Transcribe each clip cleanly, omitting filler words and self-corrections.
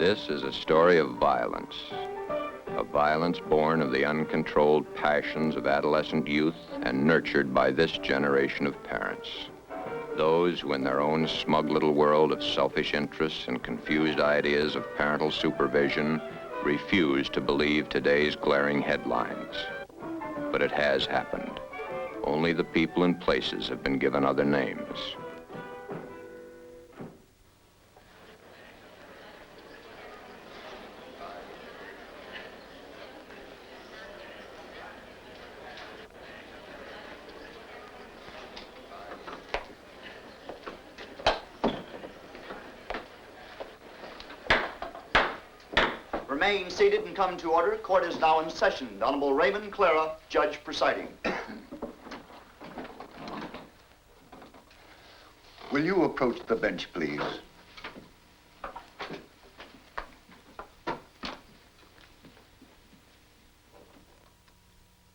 This is a story of violence born of the uncontrolled passions of adolescent youth and nurtured by this generation of parents. Those who, in their own smug little world of selfish interests and confused ideas of parental supervision, refuse to believe today's glaring headlines. But it has happened. Only the people and places have been given other names. Remain seated and come to order. Court is now in session. The Honorable Raymond Clara, judge presiding. Will you approach the bench, please?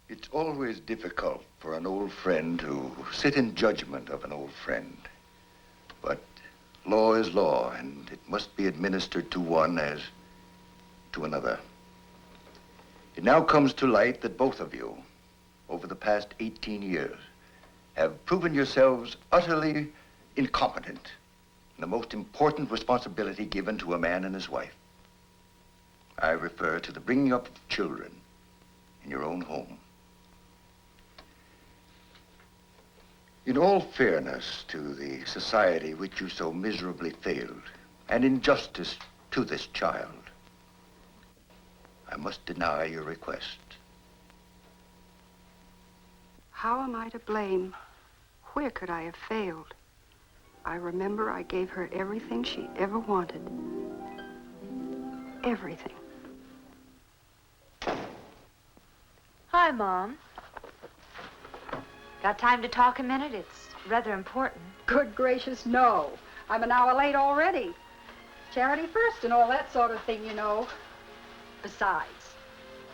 It's always difficult for an old friend to sit in judgment of an old friend. But law is law, and it must be administered to one as to another. It now comes to light that both of you, over the past 18 years, have proven yourselves utterly incompetent in the most important responsibility given to a man and his wife. I refer to the bringing up of children in your own home. In all fairness to the society which you so miserably failed, and in justice to this child, I must deny your request. How am I to blame? Where could I have failed? I remember I gave her everything she ever wanted. Everything. Hi, Mom. Got time to talk a minute? It's rather important. Good gracious, no. I'm an hour late already. Charity first and all that sort of thing, you know. Besides,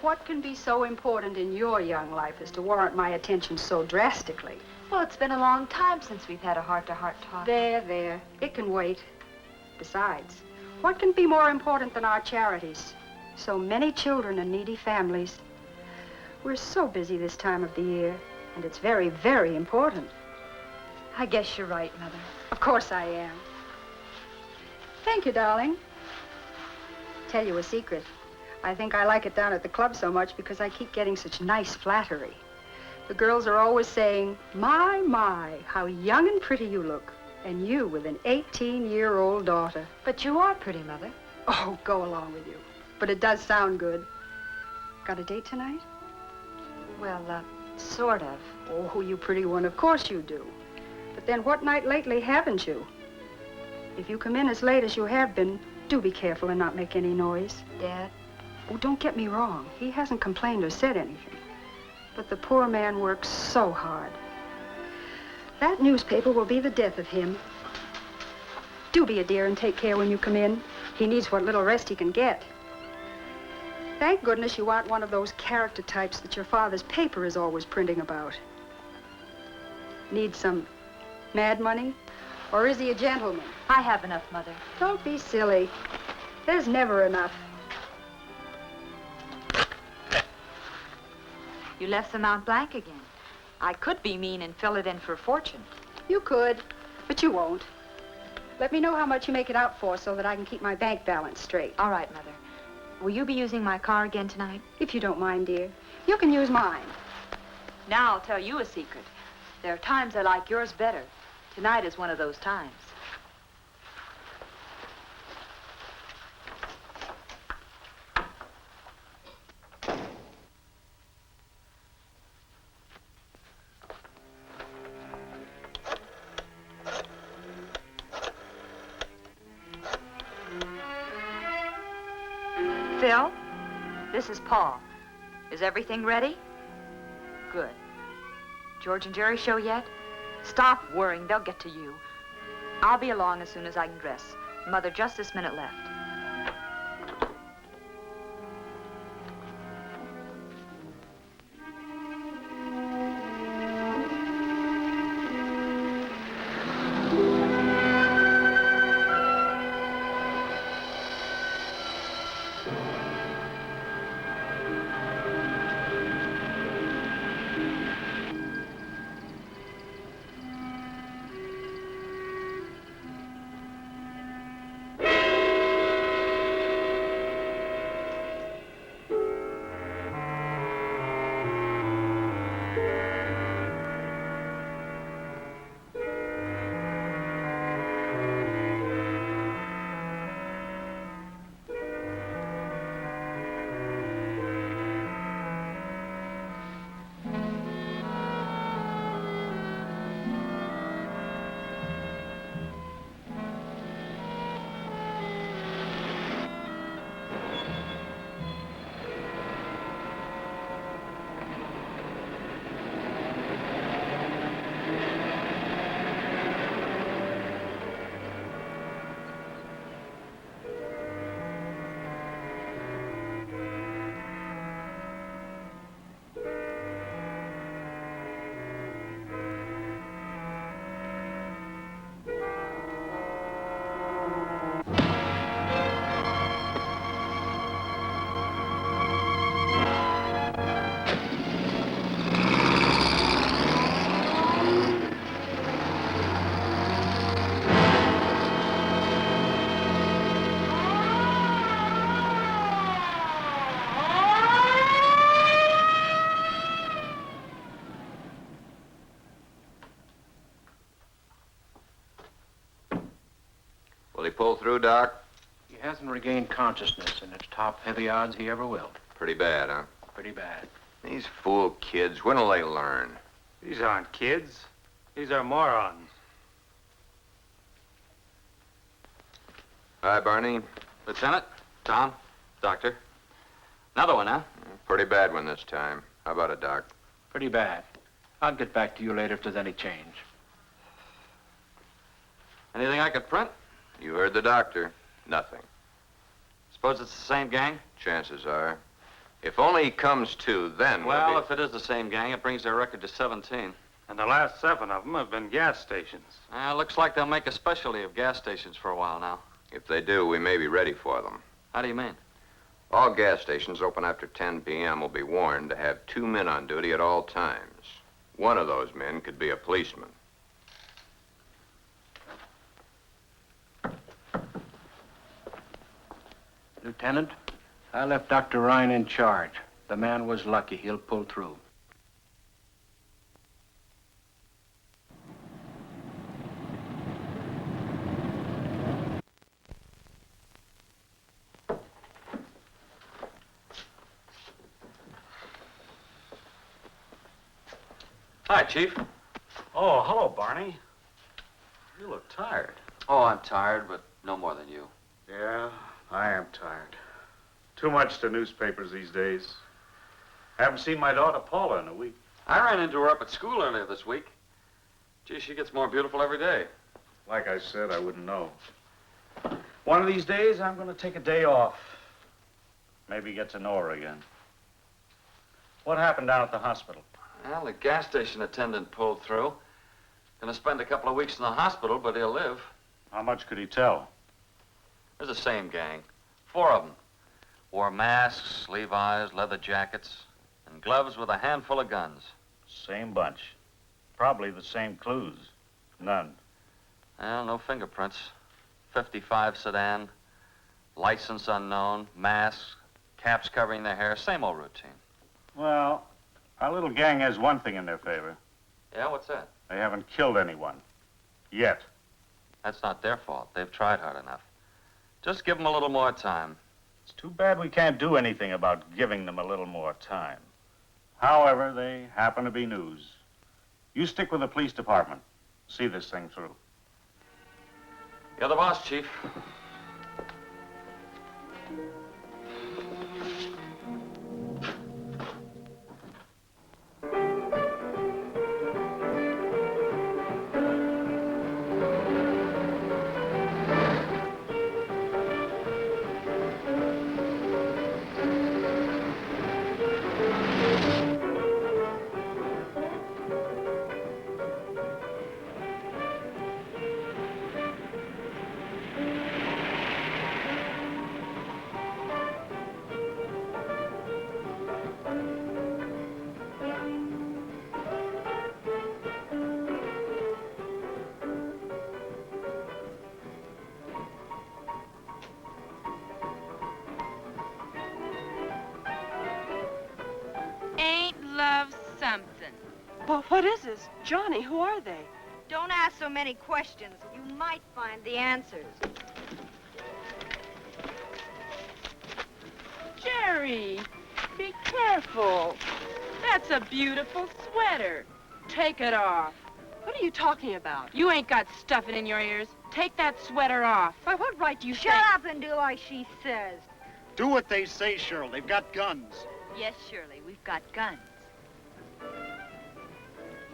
what can be so important in your young life as to warrant my attention so drastically? Well, it's been a long time since we've had a heart-to-heart talk. There. It can wait. Besides, what can be more important than our charities? So many children and needy families. We're so busy this time of the year, and it's very, very important. I guess you're right, Mother. Of course I am. Thank you, darling. Tell you a secret. I think I like it down at the club so much because I keep getting such nice flattery. The girls are always saying, my, how young and pretty you look. And you with an 18-year-old daughter. But you are pretty, Mother. Oh, go along with you. But it does sound good. Got a date tonight? Well, sort of. Oh, you pretty one, of course you do. But then what night lately haven't you? If you come in as late as you have been, do be careful and not make any noise. Dad? Oh, don't get me wrong. He hasn't complained or said anything. But the poor man works so hard. That newspaper will be the death of him. Do be a dear and take care when you come in. He needs what little rest he can get. Thank goodness you aren't one of those character types that your father's paper is always printing about. Need some mad money? Or is he a gentleman? I have enough, Mother. Don't be silly. There's never enough. You left the amount blank again. I could be mean and fill it in for a fortune. You could, but you won't. Let me know how much you make it out for so that I can keep my bank balance straight. All right, Mother. Will you be using my car again tonight? If you don't mind, dear. You can use mine. Now I'll tell you a secret. There are times I like yours better. Tonight is one of those times. Phil, this is Paul. Is everything ready? Good. George and Jerry show yet? Stop worrying, they'll get to you. I'll be along as soon as I can dress. Mother, just this minute left. Will he pull through, Doc? He hasn't regained consciousness, and it's top heavy odds he ever will. Pretty bad, huh? Pretty bad. These fool kids, when will they learn? These aren't kids. These are morons. Hi, Barney. Lieutenant, Tom, Doctor. Another one, huh? Pretty bad one this time. How about it, Doc? Pretty bad. I'll get back to you later if there's any change. Anything I could print? You heard the doctor. Nothing. Suppose it's the same gang? Chances are. If only he comes to, then Well, we'll if it is the same gang, it brings their record to 17. And the last 7 of them have been gas stations. Looks like they'll make a specialty of gas stations for a while now. If they do, we may be ready for them. How do you mean? All gas stations open after 10 p.m. will be warned to have 2 men on duty at all times. One of those men could be a policeman. Lieutenant, I left Dr. Ryan in charge. The man was lucky. He'll pull through. Hi, Chief. Oh, hello, Barney. You look tired. Oh, I'm tired, but no more than you. Yeah, I am tired. Too much to newspapers these days. Haven't seen my daughter Paula in a week. I ran into her up at school earlier this week. Gee, she gets more beautiful every day. Like I said, I wouldn't know. One of these days, I'm going to take a day off. Maybe get to know her again. What happened down at the hospital? Well, the gas station attendant pulled through. Gonna spend a couple of weeks in the hospital, but he'll live. How much could he tell? There's the same gang. 4 of them. Wore masks, Levi's, leather jackets, and gloves with a handful of guns. Same bunch. Probably the same clues. None. Well, no fingerprints. 55 sedan, license unknown, masks, caps covering their hair, same old routine. Well, our little gang has one thing in their favor. Yeah, what's that? They haven't killed anyone. Yet. That's not their fault. They've tried hard enough. Just give them a little more time. It's too bad we can't do anything about giving them a little more time. However, they happen to be news. You stick with the police department. See this thing through. You're the boss, Chief. Well, what is this? Johnny, who are they? Don't ask so many questions. You might find the answers. Jerry, be careful. That's a beautiful sweater. Take it off. What are you talking about? You ain't got stuffing in your ears. Take that sweater off. By what right do you Shut up and do like she says. Do what they say, Cheryl. They've got guns. Yes, Shirley, we've got guns.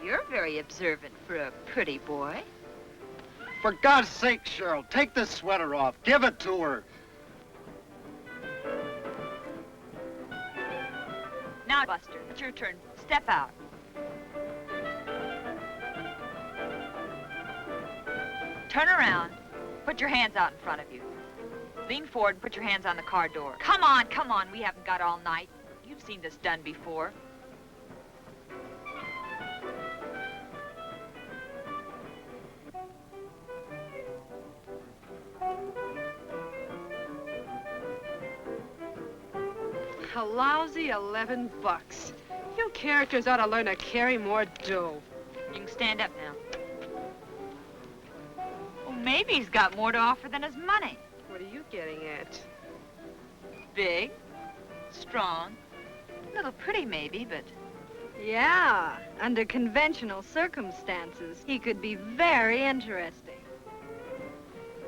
You're very observant for a pretty boy. For God's sake, Cheryl, take this sweater off. Give it to her. Now, Buster, it's your turn. Step out. Turn around. Put your hands out in front of you. Lean forward and put your hands on the car door. Come on, come on. We haven't got all night. You've seen this done before. A lousy $11. You characters ought to learn to carry more dough. You can stand up now. Oh, maybe he's got more to offer than his money. What are you getting at? Big, strong, a little pretty maybe, but Yeah, under conventional circumstances, he could be very interesting.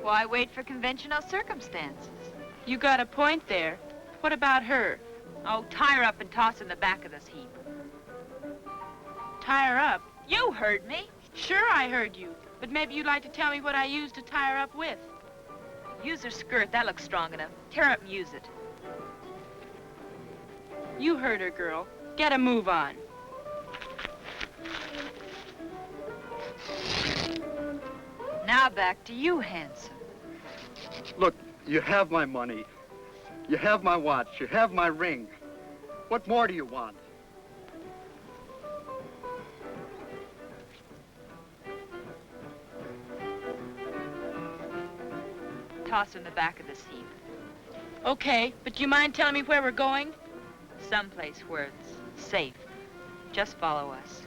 why wait for conventional circumstances? You got a point there. What about her? Oh, tie her up and toss her in the back of this heap. Tie her up? You heard me. Sure, I heard you. But maybe you'd like to tell me what I used to tie her up with. Use her skirt. That looks strong enough. Tear up and use it. You heard her, girl. Get a move on. Now back to you, handsome. Look, you have my money. You have my watch. You have my ring. What more do you want? Toss her in the back of this heap. Okay, but do you mind telling me where we're going? Someplace where it's safe. Just follow us.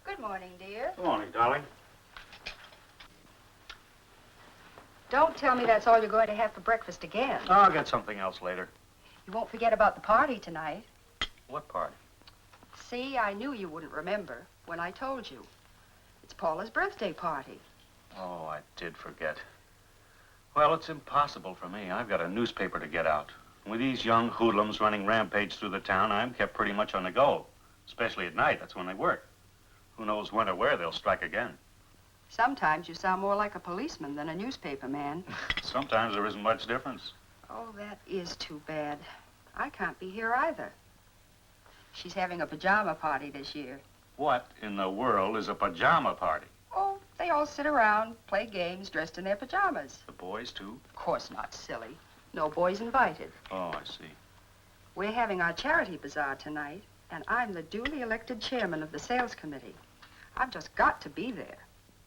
Good morning, dear. Good morning, darling. Don't tell me that's all you're going to have for breakfast again. I'll get something else later. You won't forget about the party tonight. What party? See, I knew you wouldn't remember when I told you. It's Paula's birthday party. Oh, I did forget. Well, it's impossible for me. I've got a newspaper to get out. With these young hoodlums running rampage through the town, I'm kept pretty much on the go. Especially at night, that's when they work. Who knows when or where they'll strike again. Sometimes you sound more like a policeman than a newspaper man. Sometimes there isn't much difference. Oh, that is too bad. I can't be here either. She's having a pajama party this year. What in the world is a pajama party? Oh, they all sit around, play games, dressed in their pajamas. The boys, too? Of course not, silly. No boys invited. Oh, I see. We're having our charity bazaar tonight, and I'm the duly elected chairman of the sales committee. I've just got to be there.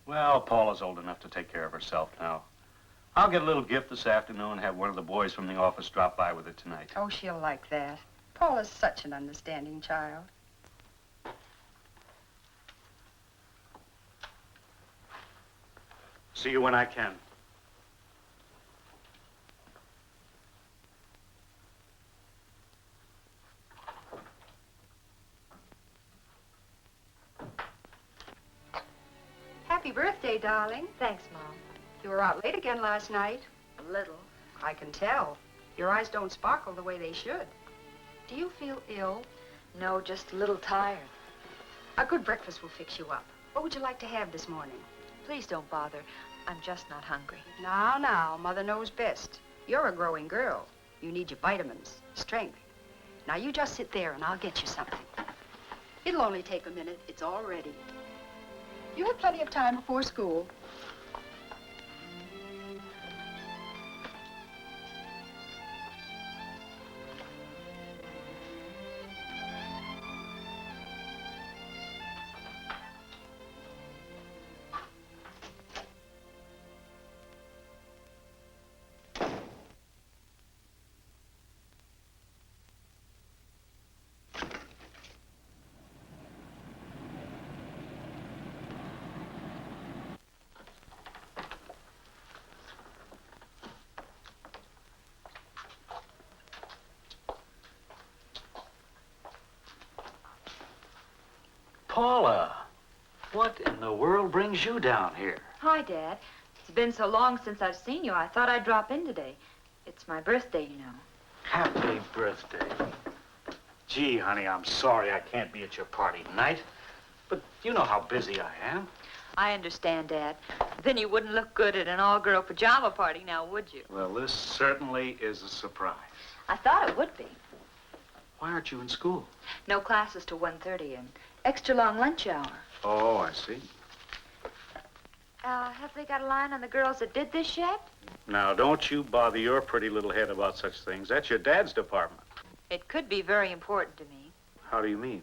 Well, Paula's old enough to take care of herself now. I'll get a little gift this afternoon and have one of the boys from the office drop by with it tonight. Oh, she'll like that. Paula's such an understanding child. See you when I can. Happy birthday, darling. Thanks, Mom. You were out late again last night. A little. I can tell. Your eyes don't sparkle the way they should. Do you feel ill? No, just a little tired. A good breakfast will fix you up. What would you like to have this morning? Please don't bother. I'm just not hungry. Now, Mother knows best. You're a growing girl. You need your vitamins, strength. Now, you just sit there and I'll get you something. It'll only take a minute. It's all ready. You have plenty of time before school. Paula, what in the world brings you down here? Hi, Dad. It's been so long since I've seen you, I thought I'd drop in today. It's my birthday, you know. Happy birthday. Gee, honey, I'm sorry I can't be at your party tonight, but you know how busy I am. I understand, Dad. Then you wouldn't look good at an all-girl pajama party now, would you? Well, this certainly is a surprise. I thought it would be. Why aren't you in school? No classes till 1:30 and extra long lunch hour. Oh, I see. Have they got a line on the girls that did this yet? Now, don't you bother your pretty little head about such things. That's your dad's department. It could be very important to me. How do you mean?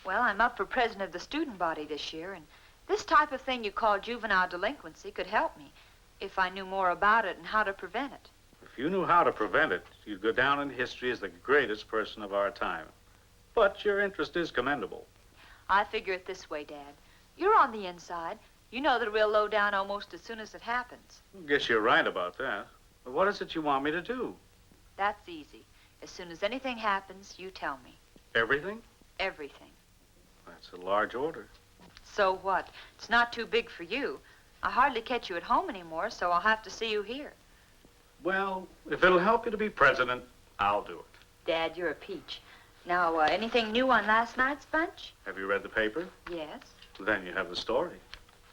Well, I'm up for president of the student body this year, and this type of thing you call juvenile delinquency could help me if I knew more about it and how to prevent it. If you knew how to prevent it, you'd go down in history as the greatest person of our time. But your interest is commendable. I figure it this way, Dad. You're on the inside. You know that we'll low down almost as soon as it happens. Guess you're right about that. But what is it you want me to do? That's easy. As soon as anything happens, you tell me. Everything? Everything. That's a large order. So what? It's not too big for you. I hardly catch you at home anymore, so I'll have to see you here. Well, if it'll help you to be president, I'll do it. Dad, you're a peach. Now, anything new on last night's bunch? Have you read the paper? Yes. Then you have the story.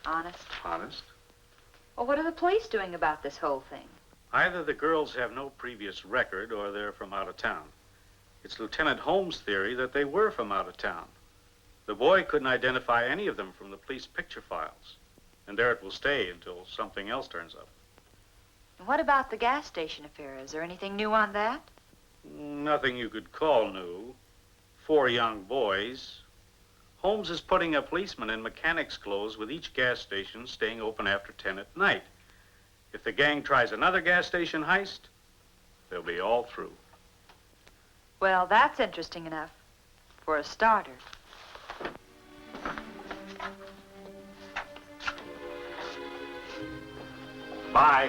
Honest? Honest? Well, what are the police doing about this whole thing? Either the girls have no previous record or they're from out of town. It's Lieutenant Holmes' theory that they were from out of town. The boy couldn't identify any of them from the police picture files. And there it will stay until something else turns up. And what about the gas station affair? Is there anything new on that? Nothing you could call new. 4 young boys. Holmes is putting a policeman in mechanic's clothes with each gas station staying open after 10 at night. If the gang tries another gas station heist, they'll be all through. Well, that's interesting enough. For a starter. Bye.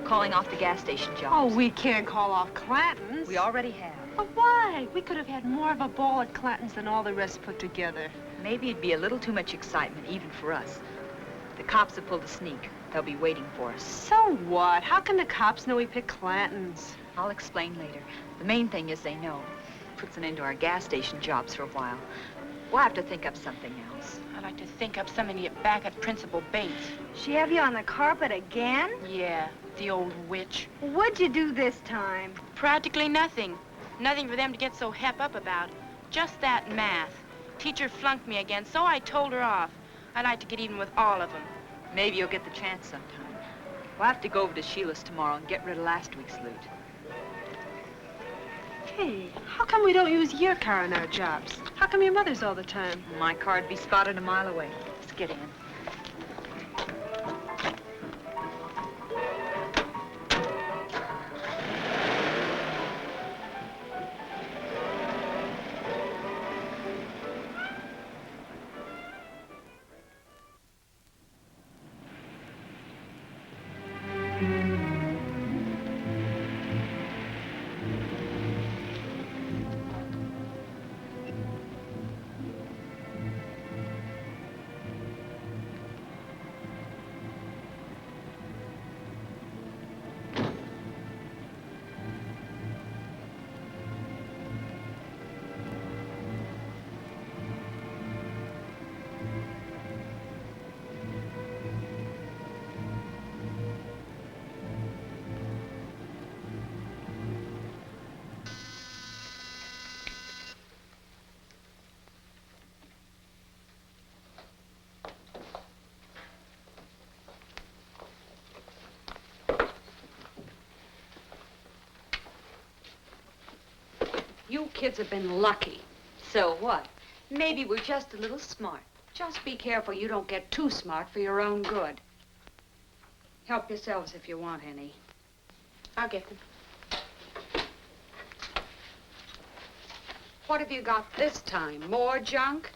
Calling off the gas station jobs. Oh, we can't call off Clanton's. We already have. But why? We could have had more of a ball at Clanton's than all the rest put together. Maybe it'd be a little too much excitement, even for us. The cops have pulled a sneak. They'll be waiting for us. So what? How can the cops know we picked Clanton's? I'll explain later. The main thing is they know. Puts an end to our gas station jobs for a while. We'll have to think up something else. I'd like to think up something to get back at Principal Bates. She have you on the carpet again? Yeah, the old witch. What'd you do this time? Practically nothing. Nothing for them to get so hep up about. Just that math. Teacher flunked me again, so I told her off. I'd like to get even with all of them. Maybe you'll get the chance sometime. We'll have to go over to Sheila's tomorrow and get rid of last week's loot. Hey, how come we don't use your car in our jobs? How come your mother's all the time? My car'd be spotted a mile away. Let's get in. You kids have been lucky. So what? Maybe we're just a little smart. Just be careful you don't get too smart for your own good. Help yourselves if you want any. I'll get them. What have you got this time? More junk?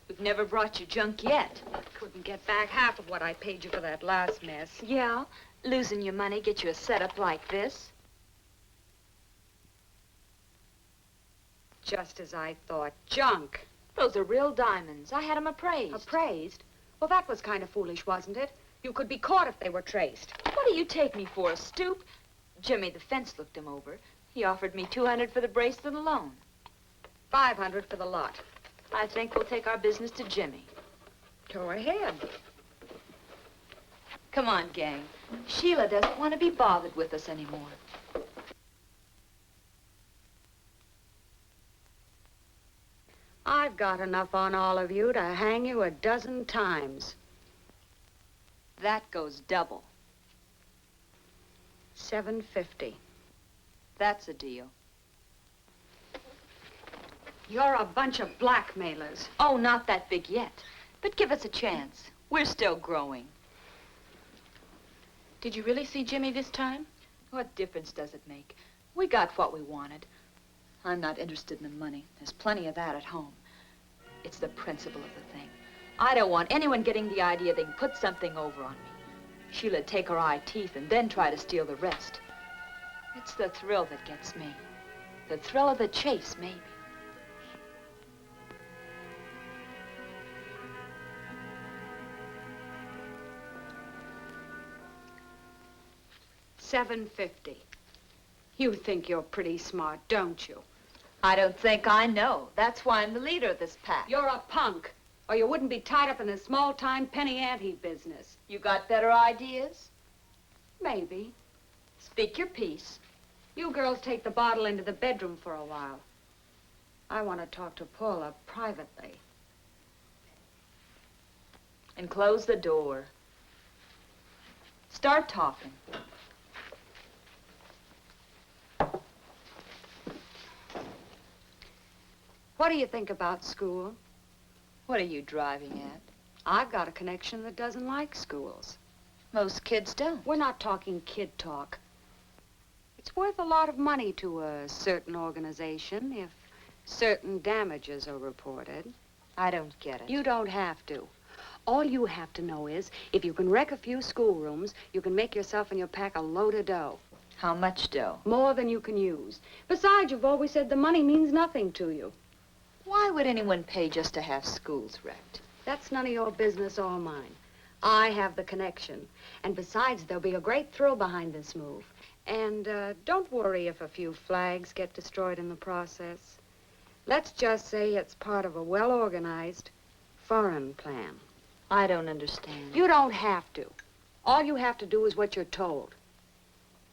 We've never brought you junk yet. Couldn't get back half of what I paid you for that last mess. Yeah? Losing your money get you a setup like this? Just as I thought. Junk. Those are real diamonds. I had them appraised. Appraised? Well, that was kind of foolish, wasn't it? You could be caught if they were traced. What do you take me for, a stoop? Jimmy the fence looked him over. He offered me $200 for the bracelet alone. $500 for the lot. I think we'll take our business to Jimmy. Go ahead. Come on, gang. Sheila doesn't want to be bothered with us anymore. I've got enough on all of you to hang you a dozen times. That goes double. $750. That's a deal. You're a bunch of blackmailers. Oh, not that big yet. But give us a chance. We're still growing. Did you really see Jimmy this time? What difference does it make? We got what we wanted. I'm not interested in the money. There's plenty of that at home. It's the principle of the thing. I don't want anyone getting the idea they can put something over on me. Sheila'd take her eye teeth and then try to steal the rest. It's the thrill that gets me. The thrill of the chase, maybe. $750. You think you're pretty smart, don't you? I don't think I know. That's why I'm the leader of this pack. You're a punk, or you wouldn't be tied up in this small-time penny ante business. You got better ideas? Maybe. Speak your piece. You girls take the bottle into the bedroom for a while. I want to talk to Paula privately. And close the door. Start talking. What do you think about school? What are you driving at? I've got a connection that doesn't like schools. Most kids don't. We're not talking kid talk. It's worth a lot of money to a certain organization if certain damages are reported. I don't get it. You don't have to. All you have to know is, if you can wreck a few schoolrooms, you can make yourself and your pack a load of dough. How much dough? More than you can use. Besides, you've always said the money means nothing to you. Why would anyone pay just to have schools wrecked? That's none of your business or mine. I have the connection. And besides, there'll be a great thrill behind this move. And don't worry if a few flags get destroyed in the process. Let's just say it's part of a well-organized foreign plan. I don't understand. You don't have to. All you have to do is what you're told.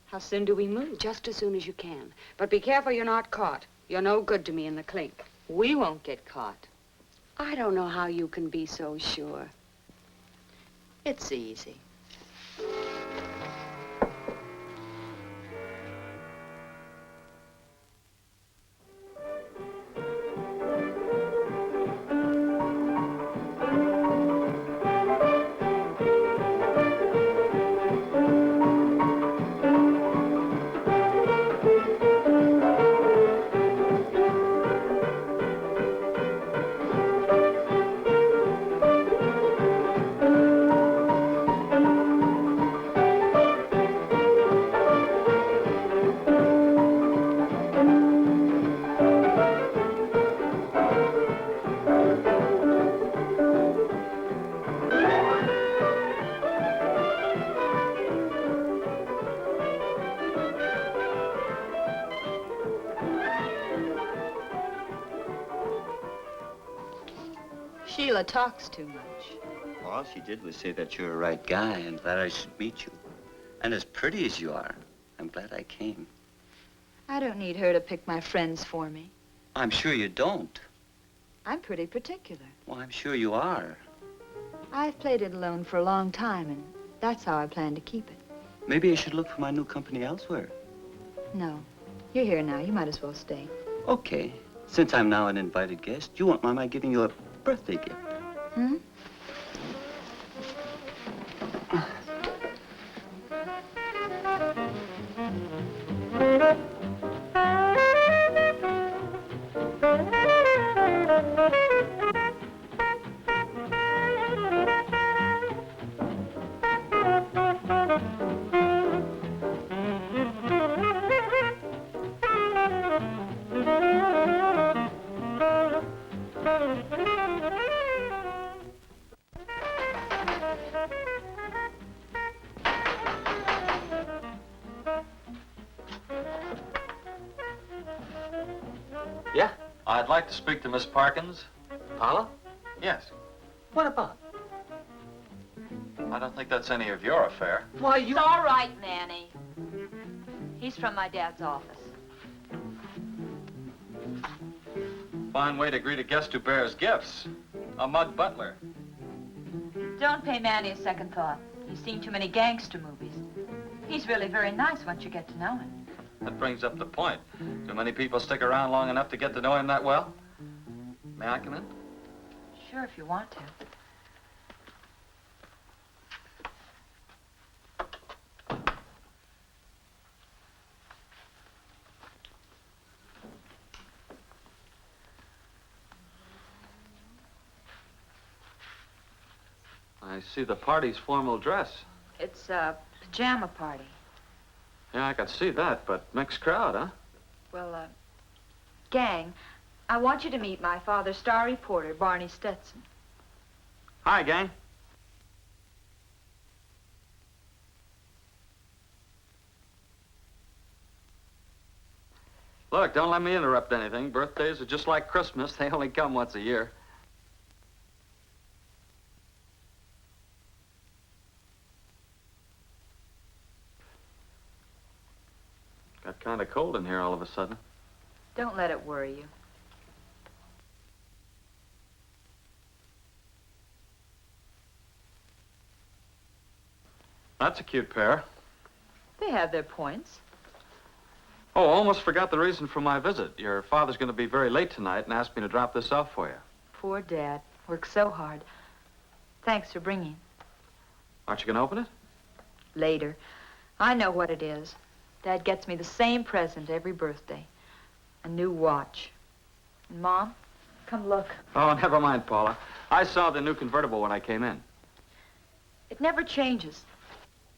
How soon do we move? Just as soon as you can. But be careful you're not caught. You're no good to me in the clink. We won't get caught. I don't know how you can be so sure. It's easy. Sheila talks too much. All she did was say that you're a right guy and that I should meet you. And as pretty as you are, I'm glad I came. I don't need her to pick my friends for me. I'm sure you don't. I'm pretty particular. Well, I'm sure you are. I've played it alone for a long time, and that's how I plan to keep it. Maybe I should look for my new company elsewhere. No. You're here now. You might as well stay. Okay. Since I'm now an invited guest, you won't mind my giving you a birthday gift. Hmm? Yeah, I'd like to speak to Miss Parkins. Paula? Yes. What about? I don't think that's any of your affair. Why, It's all right, Manny. He's from my dad's office. Fine way to greet a guest who bears gifts. A mud butler. Don't pay Manny a second thought. He's seen too many gangster movies. He's really very nice once you get to know him. That brings up the point. Do many people stick around long enough to get to know him that well? May I come in? Sure, if you want to. I see the party's formal dress. It's a pajama party. Yeah, I could see that, but mixed crowd, huh? Well, gang, I want you to meet my father's star reporter, Barney Stetson. Hi, gang. Look, don't let me interrupt anything. Birthdays are just like Christmas. They only come once a year. Got kind of cold in here all of a sudden. Don't let it worry you. That's a cute pair. They have their points. Oh, almost forgot the reason for my visit. Your father's going to be very late tonight and asked me to drop this off for you. Poor Dad. Works so hard. Thanks for bringing. Aren't you going to open it? Later. I know what it is. Dad gets me the same present every birthday. A new watch. And Mom, come look. Oh, never mind, Paula. I saw the new convertible when I came in. It never changes.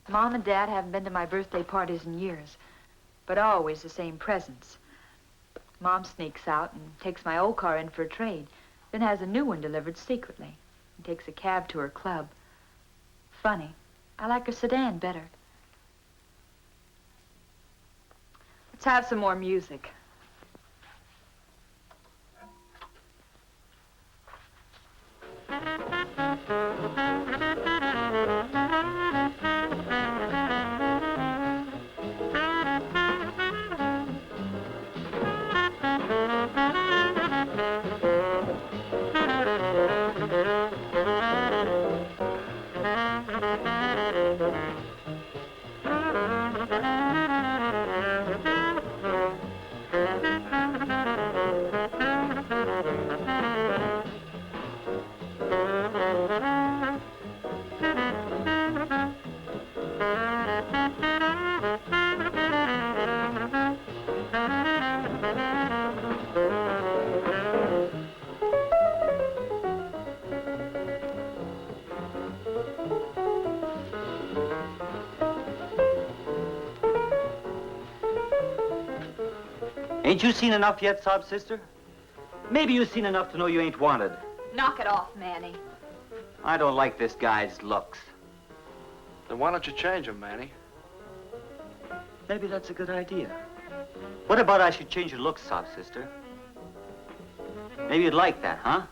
Mom and Dad haven't been to my birthday parties in years, but always the same presents. Mom sneaks out and takes my old car in for a trade, then has a new one delivered secretly and takes a cab to her club. Funny. I like her sedan better. Let's have some more music. Ain't you seen enough yet, sob sister? Maybe you've seen enough to know you ain't wanted. Knock it off, Manny. I don't like this guy's looks. Then why don't you change him, Manny? Maybe that's a good idea. What about I should change your looks, sob sister? Maybe you'd like that, huh?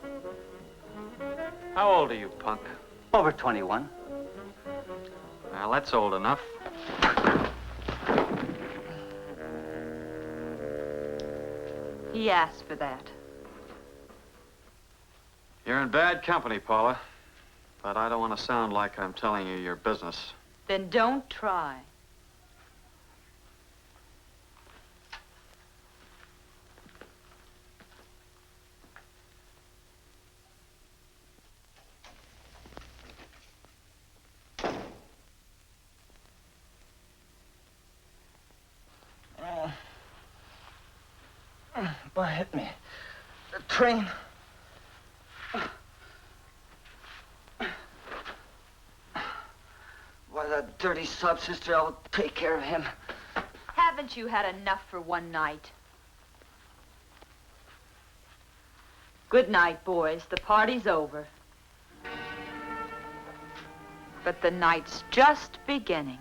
How old are you, punk? Over 21. Well, that's old enough. He asked for that. You're in bad company, Paula. But I don't want to sound like I'm telling you your business. Then don't try. What hit me? The train. Why, that dirty sub-sister, I'll take care of him. Haven't you had enough for one night? Good night, boys. The party's over. But the night's just beginning.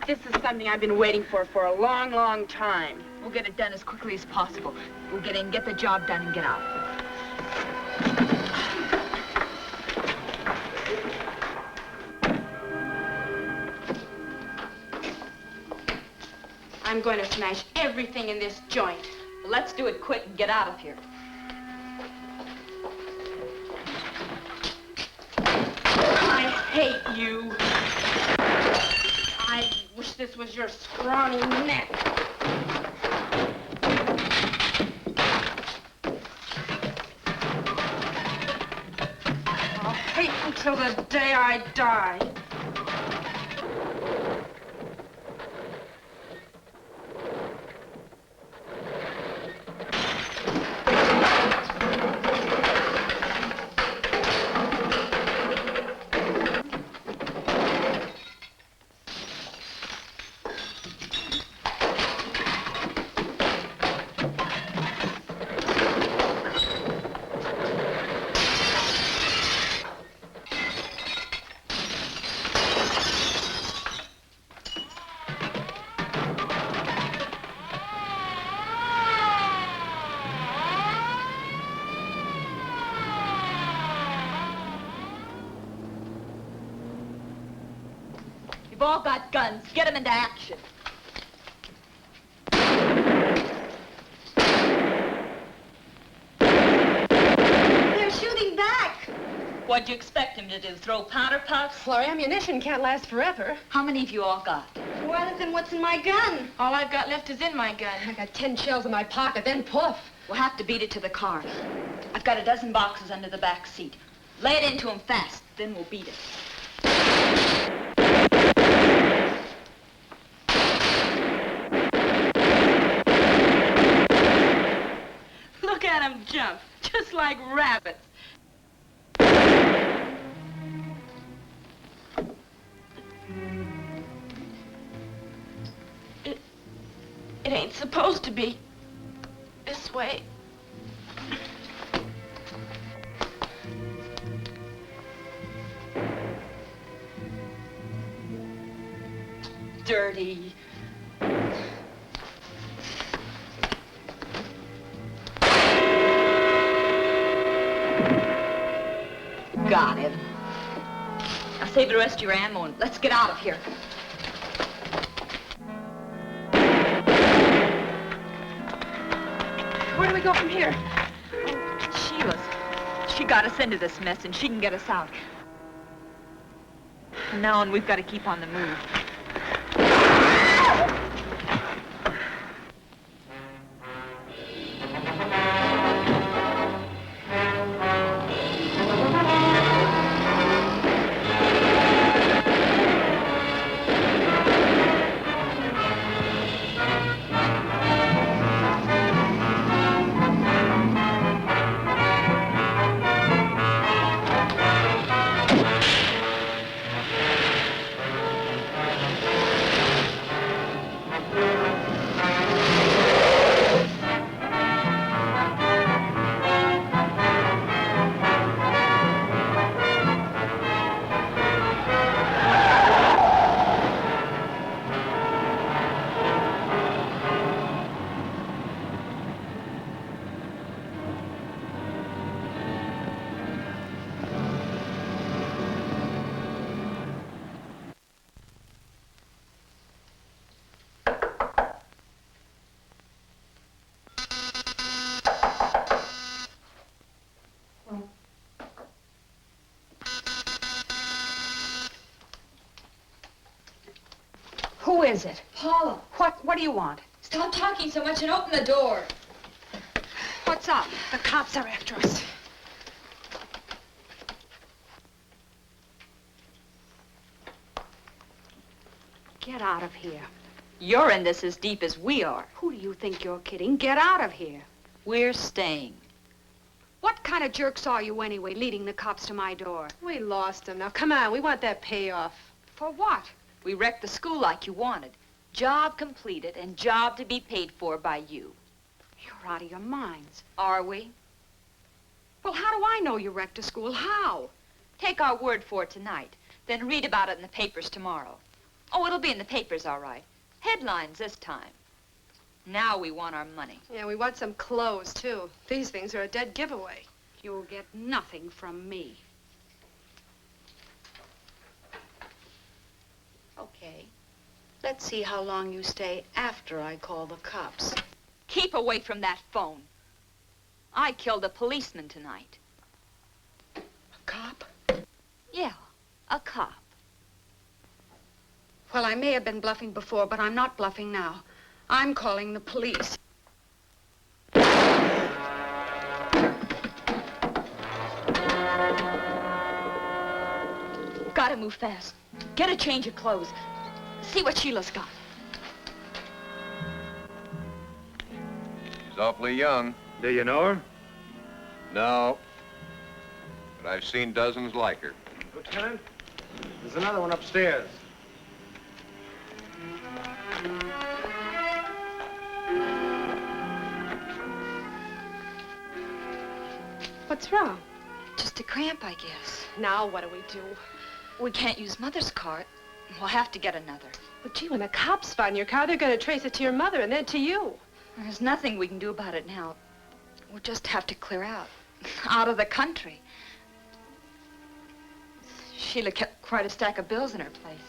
This is something I've been waiting for a long, long time. We'll get it done as quickly as possible. We'll get in, get the job done, and get out. I'm going to smash everything in this joint. Well, let's do it quick and get out of here. I hate you. I wish this was your scrawny neck. I'll hate until the day I die. You've all got guns. Get them into action. They're shooting back. What'd you expect him to do? Throw powder puffs? Well, our ammunition can't last forever. How many have you all got? More than what's in my gun. All I've got left is in my gun. I got 10 shells in my pocket, then poof. We'll have to beat it to the car. I've got a dozen boxes under the back seat. Lay it into him fast, then we'll beat it. Look at them jump, just like rabbits. It ain't supposed to be this way. Dirty. Got him. Now save the rest of your ammo and let's get out of here. Where do we go from here? Sheila's. She got us into this mess and she can get us out. From now on, we've got to keep on the move. is it? Paula, What do you want? stop talking so much and open the door. What's up? The cops are after us. Get out of here. You're in this as deep as we are. Who do you think you're kidding? Get out of here. We're staying. What kind of jerks are you anyway, leading the cops to my door? We lost him. Now, come on. We want that payoff. For what? We wrecked the school like you wanted. Job completed and job to be paid for by you. You're out of your minds. Are we? Well, how do I know you wrecked a school? How? Take our word for it tonight, then read about it in the papers tomorrow. Oh, it'll be in the papers, all right. Headlines this time. Now we want our money. Yeah, we want some clothes, too. These things are a dead giveaway. You'll get nothing from me. Okay. Let's see how long you stay after I call the cops. Keep away from that phone. I killed a policeman tonight. A cop? Yeah, a cop. Well, I may have been bluffing before, but I'm not bluffing now. I'm calling the police. Gotta move fast. Get a change of clothes. See what Sheila's got. She's awfully young. Do you know her? No. But I've seen dozens like her. Lieutenant, there's another one upstairs. What's wrong? Just a cramp, I guess. Now what do we do? We can't use Mother's cart. We'll have to get another. Well, gee, when the cops find your car, they're going to trace it to your mother and then to you. There's nothing we can do about it now. We'll just have to clear out. Out of the country. Sheila kept quite a stack of bills in her place.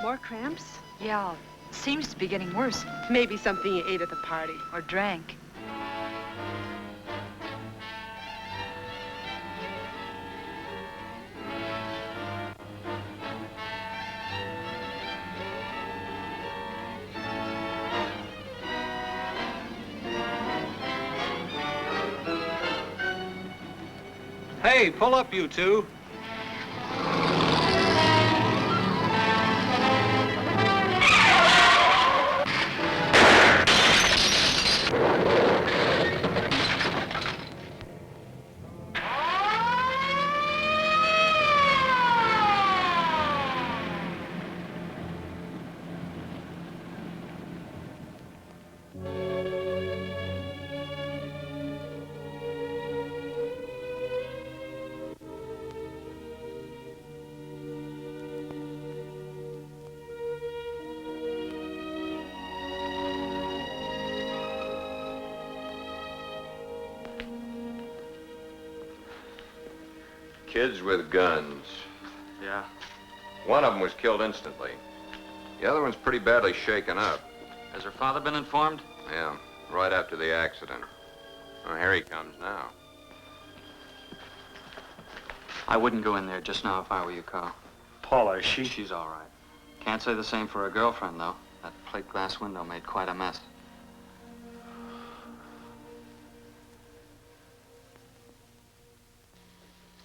More cramps? Yeah, seems to be getting worse. Maybe something you ate at the party. Or drank. Hey, pull up, you two. Kids with guns. Yeah. One of them was killed instantly. The other one's pretty badly shaken up. Has her father been informed? Yeah, right after the accident. Well, here he comes now. I wouldn't go in there just now if I were you, Carl. Paula, is she? She's all right. Can't say the same for her girlfriend, though. That plate glass window made quite a mess.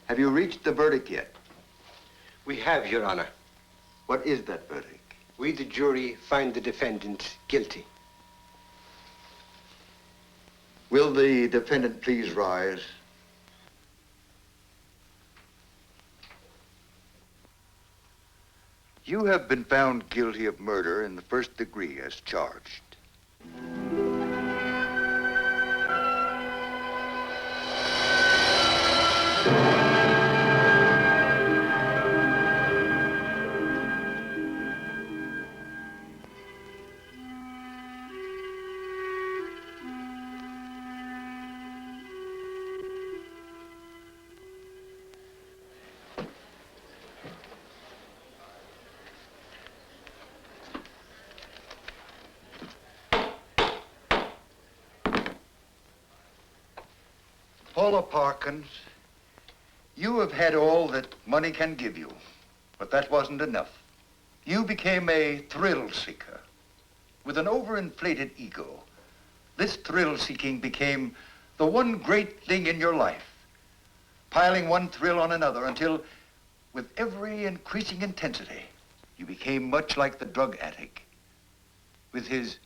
Have you reached the verdict yet? We have, Your Honor. What is that verdict? We, the jury, find the defendant guilty. Will the defendant please rise? You have been found guilty of murder in the first degree as charged. Paula Parkins, you have had all that money can give you, but that wasn't enough. You became a thrill seeker with an overinflated ego. This thrill seeking became the one great thing in your life, piling one thrill on another until, with every increasing intensity, you became much like the drug addict with his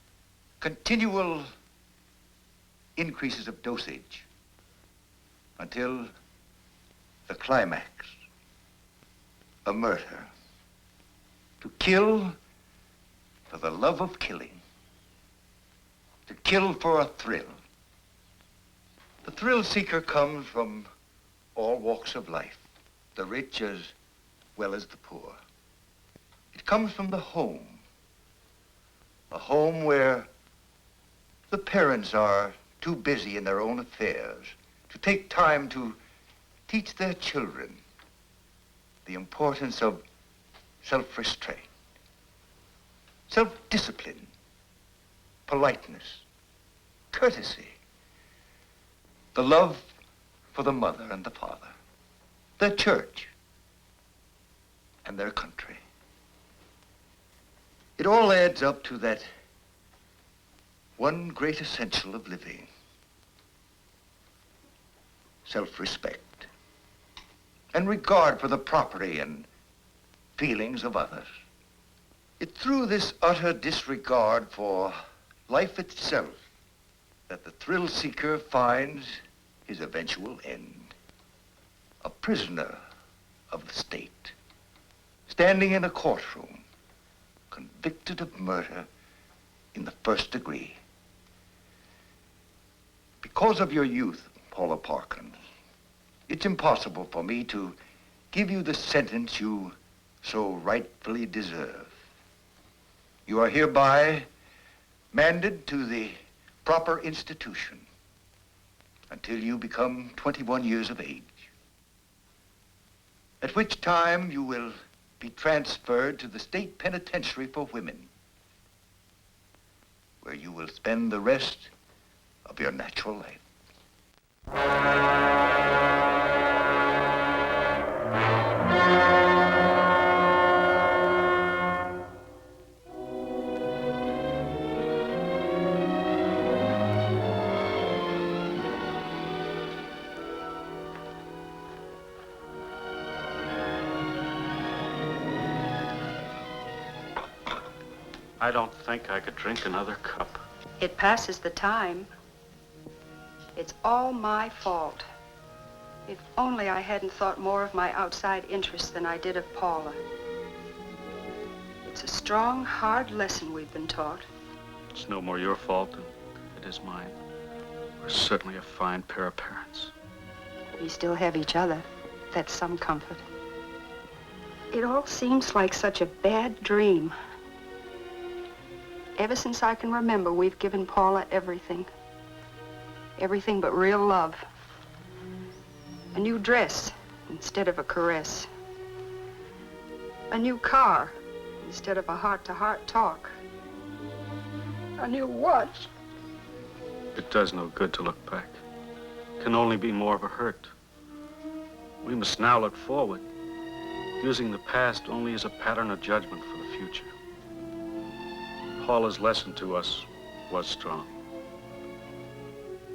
continual increases of dosage, until the climax, a murder. To kill for the love of killing. To kill for a thrill. The thrill seeker comes from all walks of life, the rich as well as the poor. It comes from the home. A home where the parents are too busy in their own affairs to take time to teach their children the importance of self-restraint, self-discipline, politeness, courtesy, the love for the mother and the father, their church, and their country. It all adds up to that one great essential of living, self-respect, and regard for the property and feelings of others. It's through this utter disregard for life itself that the thrill seeker finds his eventual end. A prisoner of the state, standing in a courtroom, convicted of murder in the first degree. Because of your youth, Paula Parkins, it's impossible for me to give you the sentence you so rightfully deserve. You are hereby manded to the proper institution until you become 21 years of age, at which time you will be transferred to the state penitentiary for women, where you will spend the rest of your natural life. I don't think I could drink another cup. It passes the time. It's all my fault. If only I hadn't thought more of my outside interests than I did of Paula. It's a strong, hard lesson we've been taught. It's no more your fault than it is mine. We're certainly a fine pair of parents. We still have each other. That's some comfort. It all seems like such a bad dream. Ever since I can remember, we've given Paula everything. Everything but real love. A new dress, instead of a caress. A new car instead of a heart-to-heart talk. A new watch. It does no good to look back. It can only be more of a hurt. We must now look forward, using the past only as a pattern of judgment for the future. Paula's lesson to us was strong.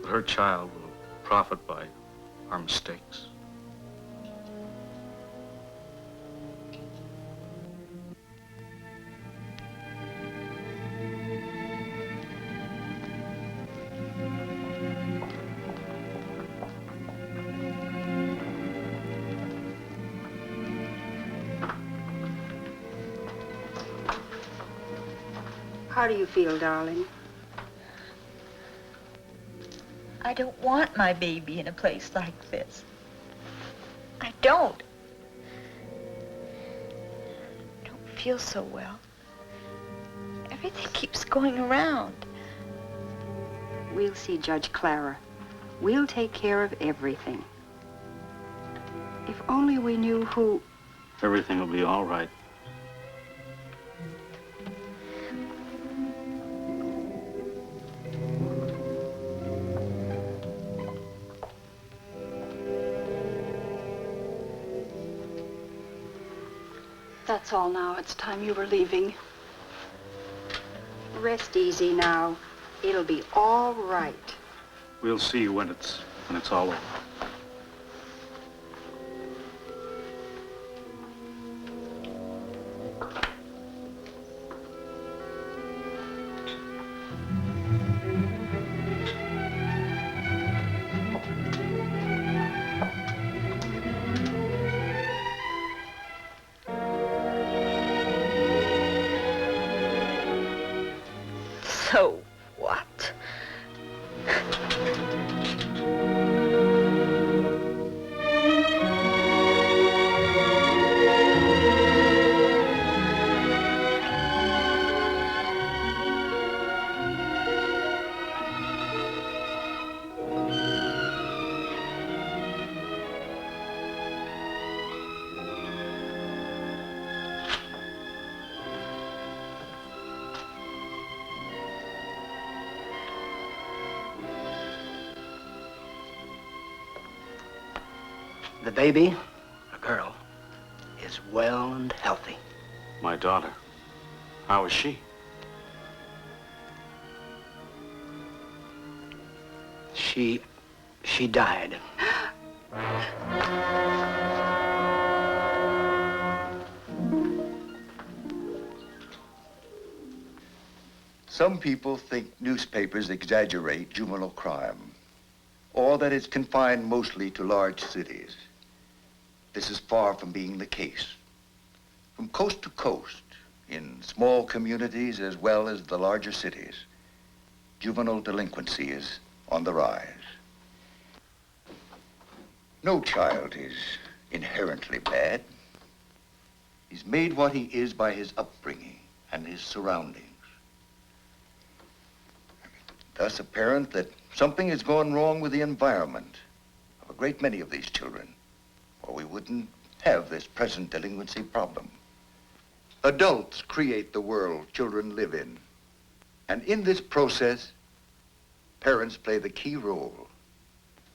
But her child will profit by our mistakes. How do you feel, darling? I don't want my baby in a place like this. I don't. I don't feel so well. Everything keeps going around. We'll see Judge Clara. We'll take care of everything. If only we knew who... Everything will be all right. That's all now. It's time you were leaving. Rest easy now. It'll be all right. We'll see when it's all over. So what? The baby, a girl, is well and healthy. My daughter, how is she? She died. Some people think newspapers exaggerate juvenile crime, or that it's confined mostly to large cities. This is far from being the case. From coast to coast, in small communities as well as the larger cities, juvenile delinquency is on the rise. No child is inherently bad. He's made what he is by his upbringing and his surroundings. Thus apparent that something has gone wrong with the environment of a great many of these children, or we wouldn't have this present delinquency problem. Adults create the world children live in, and in this process, parents play the key role.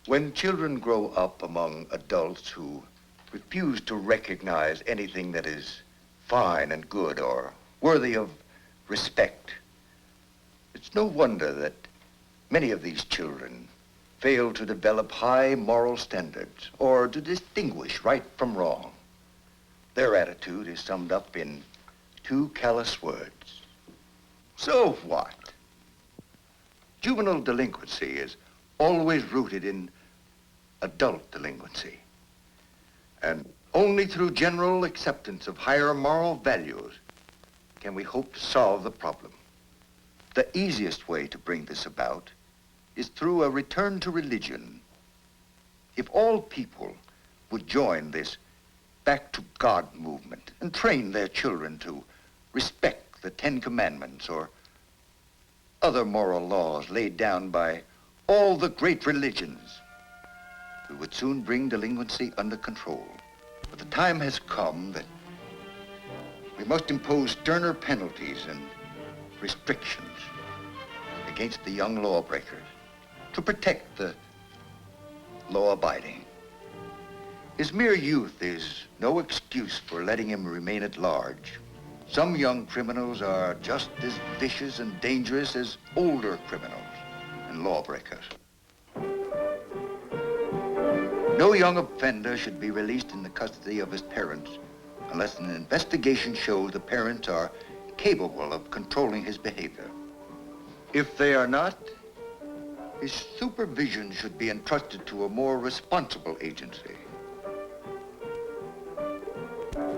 When children grow up among adults who refuse to recognize anything that is fine and good or worthy of respect, it's no wonder that many of these children fail to develop high moral standards or to distinguish right from wrong. Their attitude is summed up in two callous words. So what? Juvenile delinquency is always rooted in adult delinquency. And only through general acceptance of higher moral values can we hope to solve the problem. The easiest way to bring this about is through a return to religion. If all people would join this back to God movement and train their children to respect the Ten Commandments or other moral laws laid down by all the great religions, we would soon bring delinquency under control. But the time has come that we must impose sterner penalties and restrictions against the young lawbreakers to protect the law-abiding. His mere youth is no excuse for letting him remain at large. Some young criminals are just as vicious and dangerous as older criminals and lawbreakers. No young offender should be released in the custody of his parents unless an investigation shows the parents are capable of controlling his behavior. If they are not, his supervision should be entrusted to a more responsible agency.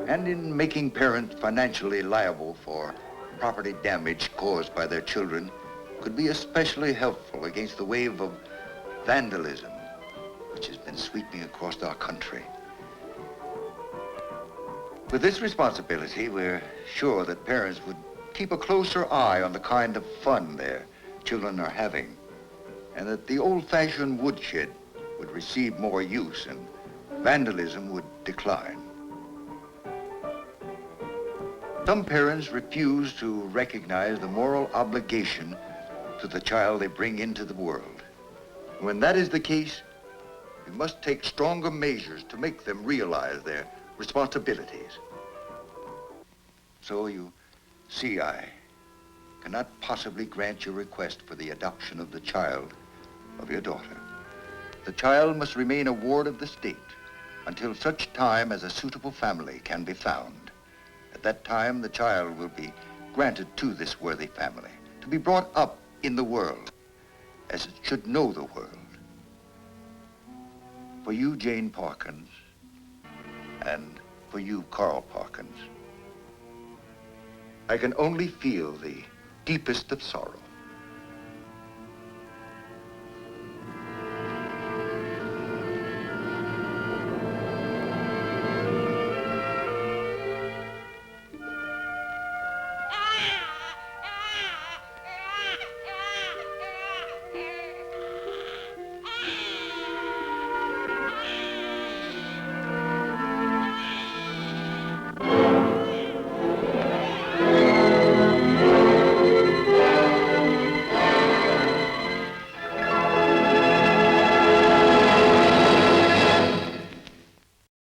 And in making parents financially liable for property damage caused by their children could be especially helpful against the wave of vandalism which has been sweeping across our country. With this responsibility, we're sure that parents would keep a closer eye on the kind of fun their children are having, and that the old-fashioned woodshed would receive more use and vandalism would decline. Some parents refuse to recognize the moral obligation to the child they bring into the world. When that is the case, we must take stronger measures to make them realize their responsibilities. So you see, I cannot possibly grant your request for the adoption of the child of your daughter. The child must remain a ward of the state until such time as a suitable family can be found. At that time, the child will be granted to this worthy family to be brought up in the world as it should know the world. For you, Jane Parkins, and for you, Carl Parkins, I can only feel the deepest of sorrow.